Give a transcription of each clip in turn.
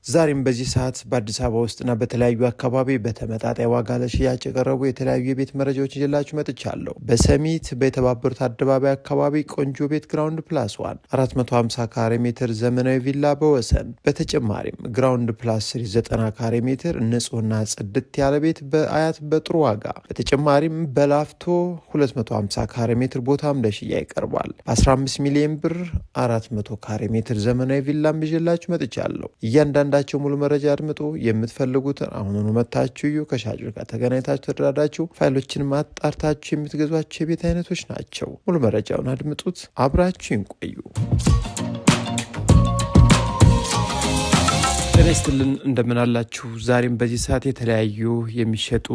ዛሬም በዚህ ሰዓት በአዲስ አበባ ውስጥና በተለያዩ አካባቢ በተመጣጣኝ ዋጋ ለሽያጭ የቀረቡ የተለያዩ የቤት መረጃዎች ይዤላችሁ መጥቻለሁ። በሰሚት በተባበሩት አደባባይ አካባቢ ቆንጆ ቤት ግራውንድ ፕላስ 1 450 ካሬ ሜትር ዘመናዊ ቪላ በወሰን። በተጨማሪም ግራውንድ ፕላስ 3 90 ካሬ ሜትር ንጹህና ጽድት ያለ ቤት በአያት በጥሩ ዋጋ። በተጨማሪም በላፍቶ 250 ካሬ ሜትር ቦታም ለሽያጭ ይቀርባል። በ15 ሚሊዮን ብር 400 ካሬ ሜትር ዘመናዊ ቪላም ይዤላችሁ መጥቻለሁ። እያንዳንዳቸው ሙሉ መረጃ አድምጡ። የምትፈልጉትን አሁኑኑ መታችሁ ከሻጭ ጋር ተገናኝታችሁ ተደራዳችሁ ፋይሎችን ማጣርታችሁ የምትገዟቸው የቤት አይነቶች ናቸው። ሙሉ መረጃውን አድምጡት፣ አብራችሁ ይቆዩ። ጤናይስጥልን እንደምን አላችሁ? ዛሬም በዚህ ሰዓት የተለያዩ የሚሸጡ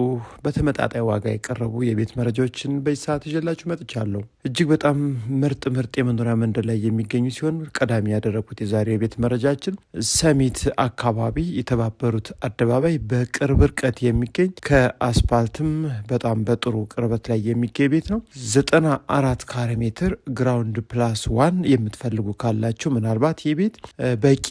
በተመጣጣኝ ዋጋ የቀረቡ የቤት መረጃዎችን በዚህ ሰዓት ይዤላችሁ መጥቻለሁ። እጅግ በጣም ምርጥ የመኖሪያ መንደር ላይ የሚገኙ ሲሆን ቀዳሚ ያደረኩት የዛሬው የቤት መረጃችን ሰሚት አካባቢ የተባበሩት አደባባይ በቅርብ ርቀት የሚገኝ ከአስፓልትም በጣም በጥሩ ቅርበት ላይ የሚገኝ ቤት ነው። 94 ካሬ ሜትር ግራውንድ ፕላስ 1 የምትፈልጉ ካላችሁ ምናልባት ይህ ቤት በቂ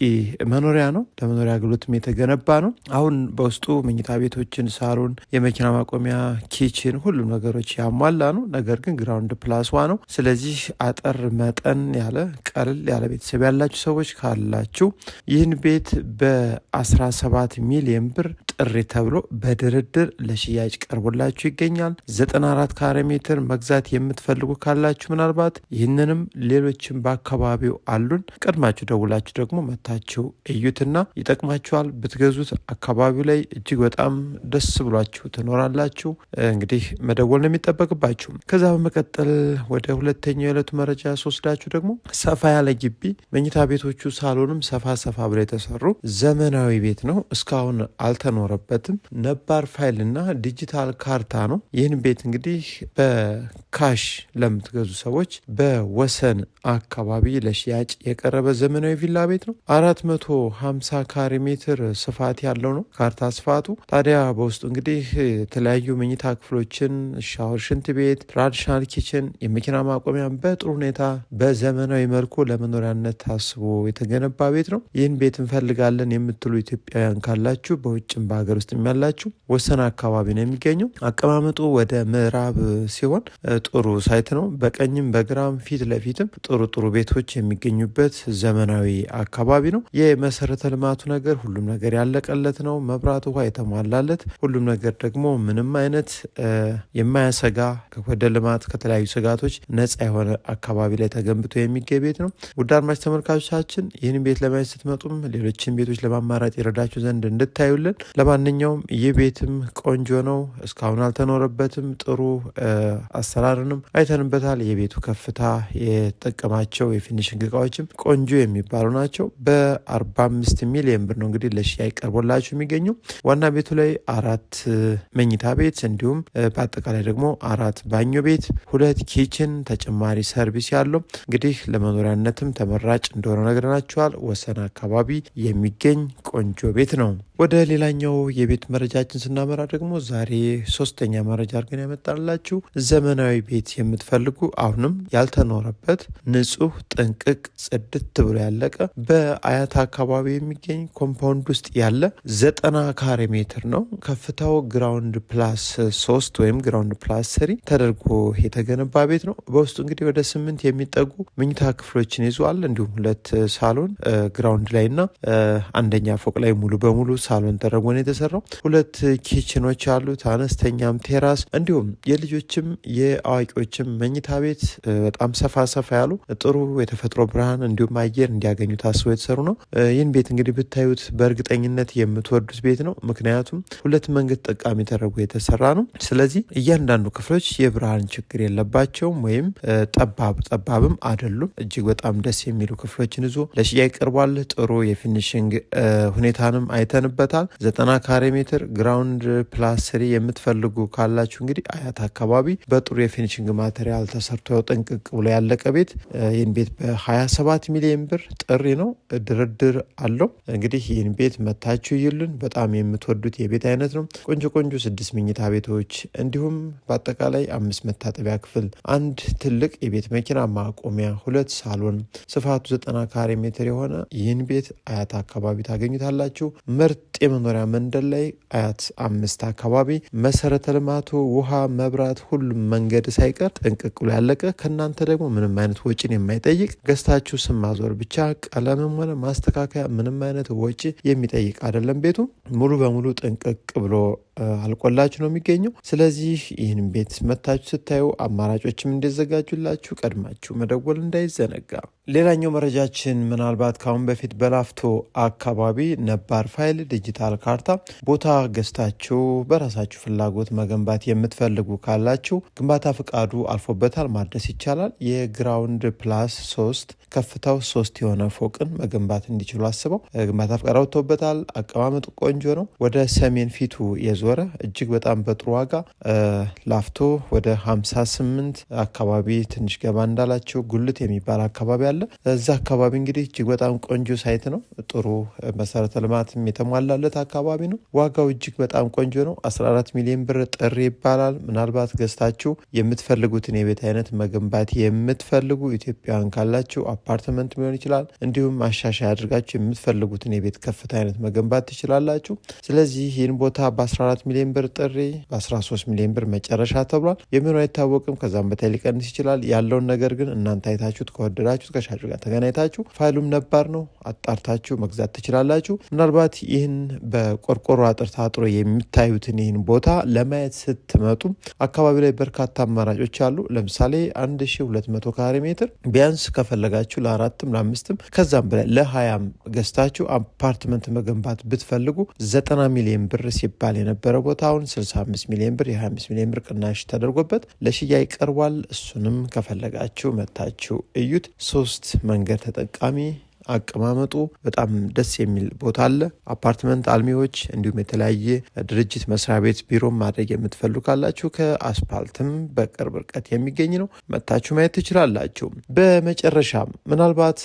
መኖሪያ ነው። ለመኖሪያ አገልግሎትም የተገነባ ነው። አሁን በውስጡ መኝታ ቤቶችን፣ ሳሎን፣ የመኪና ማቆሚያ፣ ኪችን ሁሉም ነገሮች ያሟላ ነው። ነገር ግን ግራውንድ ፕላስ 1 ነው። ስለዚህ አጠር መጠን ያለ ቀልል ያለ ቤተሰብ ያላችሁ ሰዎች ካላችሁ ይህን ቤት በ17 ሚሊዮን ብር ጥሪ ተብሎ በድርድር ለሽያጭ ቀርቦላችሁ ይገኛል። 94 ካሬ ሜትር መግዛት የምትፈልጉ ካላችሁ ምናልባት ይህንንም ሌሎችም በአካባቢው አሉን። ቀድማችሁ ደውላችሁ ደግሞ መታችሁ እዩትና ይጠቅማችኋል። ብትገዙት አካባቢው ላይ እጅግ በጣም ደስ ብሏችሁ ትኖራላችሁ። እንግዲህ መደወል ነው የሚጠበቅባችሁ። ከዛ በመቀጠል ወደ ሁለተኛው የዕለቱ መረጃ ስወስዳችሁ ደግሞ ሰፋ ያለ ግቢ፣ መኝታ ቤቶቹ ሳሎንም ሰፋ ብለው የተሰሩ ዘመናዊ ቤት ነው። እስካሁን አልተኖረበትም። ነባር ፋይልና ዲጂታል ካርታ ነው። ይህን ቤት እንግዲህ በካሽ ለምትገዙ ሰዎች በወሰን አካባቢ ለሽያጭ የቀረበ ዘመናዊ ቪላ ቤት ነው። 450 ካሬ ሜትር ስፋት ያለው ነው ካርታ ስፋቱ። ታዲያ በውስጡ እንግዲህ የተለያዩ መኝታ ክፍሎችን፣ ሻወር፣ ሽንት ቤት፣ ትራዲሽናል ኪችን፣ የመኪና ማቆሚያ በጥሩ ሁኔታ በዘመናዊ መልኩ ለመኖሪያነት ታስቦ የተገነባ ቤት ነው። ይህን ቤት እንፈልጋለን የምትሉ ኢትዮጵያውያን ካላችሁ በውጭም በሀገር ውስጥ ያላችሁ ወሰን አካባቢ ነው የሚገኘው። አቀማመጡ ወደ ምዕራብ ሲሆን ጥሩ ሳይት ነው። በቀኝም በግራም ፊት ለፊትም ጥሩ ቤቶች የሚገኙበት ዘመናዊ አካባቢ ነው። የመሰረተ ልማቱ ነገር ሁሉም ነገር ያለቀለት ነው። መብራት፣ ውሃ የተሟላለት ሁሉም ነገር ደግሞ ምንም አይነት የማያሰጋ ወደ ልማት ከተለያዩ ስጋቶች ነጻ የሆነ አካባቢ ላይ ተገንብቶ የሚገኝ ቤት ነው። ውድ አድማጭ ተመልካቾቻችን ይህን ቤት ለማየት ስትመጡም ሌሎችን ቤቶች ለማማራጭ ይረዳችሁ ዘንድ እንድታዩልን። ለማንኛውም ይህ ቤትም ቆንጆ ነው። እስካሁን አልተኖረበትም። ጥሩ አሰራርንም አይተንበታል። የቤቱ ከፍታ፣ የጠቀማቸው የፊኒሽንግ እቃዎችም ቆንጆ የሚባሉ ናቸው። በ45 ሚሊዮን ብር ነው እንግዲህ ለሽያጭ ቀርቦላችሁ የሚገኘው። ዋና ቤቱ ላይ 4 መኝታ ቤት እንዲሁም በአጠቃላይ ደግሞ 4 ባኞ ቤት፣ 2 ኪችን ተጨማሪ ሰርቪስ ያለው እንግዲህ ለመኖሪያነትም ተመራጭ እንደሆነ ነግረናችኋል። ወሰን አካባቢ የሚገኝ ቆንጆ ቤት ነው። ወደ ሌላኛው የቤት መረጃችን ስናመራ ደግሞ ዛሬ 3ኛ መረጃ አድርገን ያመጣላችሁ ዘመናዊ ቤት የምትፈልጉ አሁንም ያልተኖረበት ንጹህ ጥንቅቅ ጽድት ብሎ ያለቀ በአያት አካባቢ የሚገኝ ኮምፓውንድ ውስጥ ያለ 90 ካሬ ሜትር ነው። ከፍታው ግራውንድ ፕላስ 3 ወይም ግራውንድ ፕላስ 3 ተደርጎ የተገነባ ቤት ነው። በውስጡ እንግዲህ ወደ 8 የሚጠጉ መኝታ ክፍሎችን ይዟል። እንዲሁም 2 ሳሎን ግራውንድ ላይ እና አንደኛ ፎቅ ላይ ሙሉ በሙሉ ሳሎን ተደርጎ ነው የተሰራው። 2 ኪችኖች አሉት፣ አነስተኛም ቴራስ፣ እንዲሁም የልጆችም የአዋቂዎችም መኝታ ቤት በጣም ሰፋ ያሉ ጥሩ የተፈጥሮ ብርሃን እንዲሁም አየር እንዲያገኙ ታስበው የተሰሩ ነው። ይህን ቤት እንግዲህ ብታዩት በእርግጠኝነት የምትወዱት ቤት ነው። ምክንያቱም 2 መንገድ ጠቃሚ ተደርጎ የተሰራ ነው። ስለዚህ እያንዳንዱ ክፍሎች የብርሃን ችግር የለባቸውም ወይም ጠባብም አይደሉም። እጅግ በጣም ደስ የሚሉ ክፍሎችን ይዞ ለሽያጭ ቀርቧል። ጥሩ የፊኒሽንግ ሁኔታንም አይተንበታል። 90 ካሬ ሜትር ግራውንድ ፕላስ 3 የምትፈልጉ ካላችሁ እንግዲህ አያት አካባቢ በጥሩ የፊኒሽንግ ማቴሪያል ተሰርቶ ጥንቅቅ ብሎ ያለቀ ቤት። ይህን ቤት በ27 ሚሊዮን ብር ጥሪ ነው። ድርድር አለው። እንግዲህ ይህን ቤት መታችሁ ይሉን። በጣም የምትወዱት የቤት አይነት ነው። ቆንጆ 6 መኝታ ቤቶች እንዲሁም በአጠቃላይ 5 መታጠቢያ ክፍል፣ 1 ትልቅ የቤት መኪና ማቆሚያ፣ 2 ሳሎን፣ ስፋቱ 90 ካሬ ሜትር የሆነ ይህን ቤት አያት አካባቢ ታገኙታላችሁ። ታገኙታላችሁ። ምርጥ የመኖሪያ መንደር ላይ አያት 5 አካባቢ መሰረተ ልማቱ ውሃ፣ መብራት፣ ሁሉም መንገድ ሳይቀር ጥንቅቅ ብሎ ያለቀ ከእናንተ ደግሞ ምንም አይነት ወጪን የማይጠይቅ ገዝታችሁ ስም ማዞር ብቻ ቀለምም ሆነ ማስተካከያ ምንም አይነት ወጪ የሚጠይቅ አይደለም። ቤቱ ሙሉ በሙሉ ጥንቅቅ ብሎ አልቆላችሁ ነው የሚገኘው። ስለዚህ ይህን ቤት መታችሁ ስታዩ አማራጮችም እንዲዘጋጁላችሁ ቀድማችሁ መደወል እንዳይዘነጋ። ሌላኛው መረጃችን ምናልባት ካሁን በፊት በላፍቶ አካባቢ ነባር ፋይል ዲጂታል ካርታ ቦታ ገዝታችሁ በራሳችሁ ፍላጎት መገንባት የምትፈልጉ ካላችሁ ግንባታ ፍቃዱ አልፎበታል፣ ማድረስ ይቻላል። የግራውንድ ፕላስ 3 ከፍታው 3 የሆነ ፎቅን መገንባት እንዲችሉ አስበው ግንባታ ፍቃድ አውጥቶበታል። አቀማመጡ ቆንጆ ነው። ወደ ሰሜን ፊቱ የዞረ እጅግ በጣም በጥሩ ዋጋ ላፍቶ ወደ 58 አካባቢ ትንሽ ገባ እንዳላቸው ጉልት የሚባል አካባቢ አለ። እዛ አካባቢ እንግዲህ እጅግ በጣም ቆንጆ ሳይት ነው። ጥሩ መሰረተ ልማትም የተሟላለት አካባቢ ነው። ዋጋው እጅግ በጣም ቆንጆ ነው። 14 ሚሊዮን ብር ጥሪ ይባላል። ምናልባት ገዝታችሁ የምትፈልጉትን የቤት አይነት መገንባት የምትፈልጉ ኢትዮጵያውያን ካላችሁ አፓርትመንት ሊሆን ይችላል፣ እንዲሁም ማሻሻያ አድርጋችሁ የምትፈልጉትን የቤት ከፍታ አይነት መገንባት ትችላላችሁ። ስለዚህ ይህን ቦታ በ14 ሚሊዮን ብር ጥሪ በ13 ሚሊዮን ብር መጨረሻ ተብሏል። የሚሆነው አይታወቅም። ከዛም በታይ ሊቀንስ ይችላል። ያለውን ነገር ግን እናንተ አይታችሁት ከወደዳችሁት ከሻጩ ጋር ተገናኝታችሁ ፋይሉም ነባር ነው አጣርታችሁ መግዛት ትችላላችሁ። ምናልባት ይህን በቆርቆሮ አጥር ታጥሮ የሚታዩትን ይህን ቦታ ለማየት ስትመጡ አካባቢ ላይ በርካታ አማራጮች አሉ። ለምሳሌ 1200 ካሬ ሜትር ቢያንስ ከፈለጋችሁ ለ4ም ለ5ም ከዛም በላይ ለ20 ገዝታችሁ አፓርትመንት መገንባት ብትፈልጉ 90 ሚሊዮን ብር ሲባል የነበረ ቦታ አሁን 65 ሚሊዮን ብር የ25 ሚሊዮን ብር ቅናሽ ተደርጎበት ለሽያጭ ቀርቧል። እሱንም ከፈለጋችሁ መታችሁ እዩት። 3 መንገድ ተጠቃሚ አቀማመጡ በጣም ደስ የሚል ቦታ አለ። አፓርትመንት አልሚዎች እንዲሁም የተለያየ ድርጅት መስሪያ ቤት ቢሮ ማድረግ የምትፈልጉ ካላችሁ ከአስፓልትም በቅርብ ርቀት የሚገኝ ነው። መታችሁ ማየት ትችላላችሁ። በመጨረሻም ምናልባት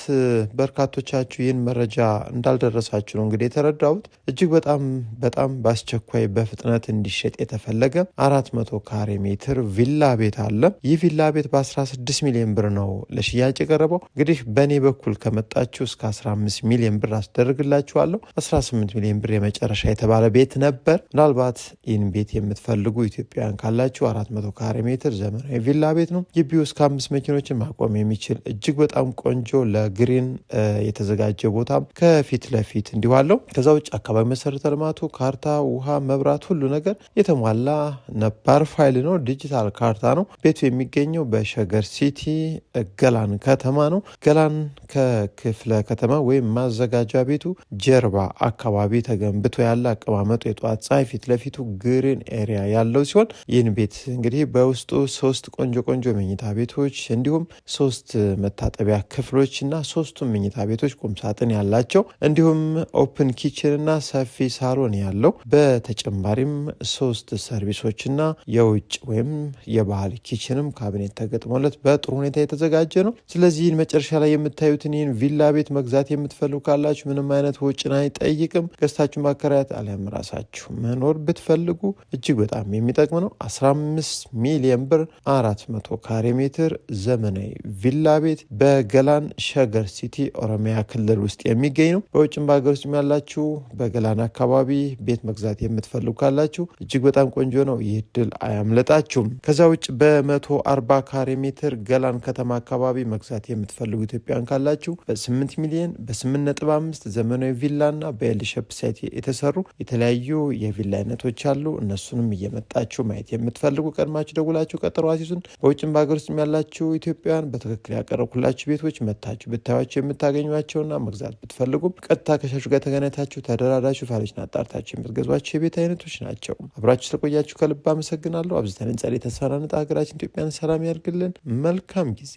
በርካቶቻችሁ ይህን መረጃ እንዳልደረሳችሁ ነው እንግዲህ የተረዳሁት። እጅግ በጣም በአስቸኳይ በፍጥነት እንዲሸጥ የተፈለገ 400 ካሬ ሜትር ቪላ ቤት አለ። ይህ ቪላ ቤት በ16 ሚሊዮን ብር ነው ለሽያጭ የቀረበው። እንግዲህ በእኔ በኩል ከመጣችሁ እስከ 15 ሚሊዮን ብር አስደርግላችኋለሁ። 18 ሚሊዮን ብር የመጨረሻ የተባለ ቤት ነበር። ምናልባት ይህን ቤት የምትፈልጉ ኢትዮጵያውያን ካላችሁ 400 ካሬ ሜትር ዘመናዊ ቪላ ቤት ነው። ግቢው እስከ 5 መኪኖችን ማቆም የሚችል እጅግ በጣም ቆንጆ ለግሪን የተዘጋጀ ቦታ ከፊት ለፊት እንዲሁ አለው። ከዛ ውጭ አካባቢ መሰረተ ልማቱ ካርታ፣ ውሃ፣ መብራት ሁሉ ነገር የተሟላ ነባር ፋይል ነው። ዲጂታል ካርታ ነው። ቤቱ የሚገኘው በሸገር ሲቲ ገላን ከተማ ነው። ገላን ከክፍለ ከተማ ወይም ማዘጋጃ ቤቱ ጀርባ አካባቢ ተገንብቶ ያለ አቀማመጡ የጠዋት ፀሐይ ፊት ለፊቱ ግሪን ኤሪያ ያለው ሲሆን ይህን ቤት እንግዲህ በውስጡ 3 ቆንጆ መኝታ ቤቶች እንዲሁም 3 መታጠቢያ ክፍሎች እና 3ቱም መኝታ ቤቶች ቁምሳጥን ያላቸው እንዲሁም ኦፕን ኪችን እና ሰፊ ሳሎን ያለው በተጨማሪም 3 ሰርቪሶች እና የውጭ ወይም የባህል ኪችንም ካቢኔት ተገጥሞለት በጥሩ ሁኔታ የተዘጋጀ ነው። ስለዚህ መጨረሻ ላይ የምታዩትን ይህን ቪላ ቤት መግዛት የምትፈልጉ ካላችሁ ምንም አይነት ወጪን አይጠይቅም። ገዝታችሁ ማከራየት አሊያም ራሳችሁ መኖር ብትፈልጉ እጅግ በጣም የሚጠቅም ነው። 15 ሚሊዮን ብር 400 ካሬ ሜትር ዘመናዊ ቪላ ቤት በገላን ሸገር ሲቲ ኦሮሚያ ክልል ውስጥ የሚገኝ ነው። በውጭም በሀገር ውስጥ ያላችሁ በገላን አካባቢ ቤት መግዛት የምትፈልጉ ካላችሁ እጅግ በጣም ቆንጆ ነው። ይህ ድል አያምለጣችሁም። ከዛ ውጭ በ140 ካሬ ሜትር ገላን ከተማ አካባቢ መግዛት የምትፈልጉ ኢትዮጵያውያን ካላችሁ በ8 ሚሊዮን በ8.5 ዘመናዊ ቪላና በኤል ሼፕ ሳይት የተሰሩ የተለያዩ የቪላ አይነቶች አሉ። እነሱንም እየመጣችሁ ማየት የምትፈልጉ ቀድማችሁ ደውላችሁ ቀጠሮ አስይዙን። በውጭም በሀገር ውስጥ ያላችሁ ኢትዮጵያውያን በትክክል ያቀረብኩላችሁ ቤቶች መታችሁ ብታዩዋቸው የምታገኟቸውና መግዛት ብትፈልጉም ቀጥታ ከሻጩ ጋር ተገናኝታችሁ ተደራዳችሁ ፋይሎችን አጣርታችሁ የምትገዟቸው የቤት አይነቶች ናቸው። አብራችሁ ስለቆያችሁ ከልብ አመሰግናለሁ። አብዝተን እንጸልይ። ተስፋና ንጣ ሀገራችን ኢትዮጵያን ሰላም ያድርግልን። መልካም ጊዜ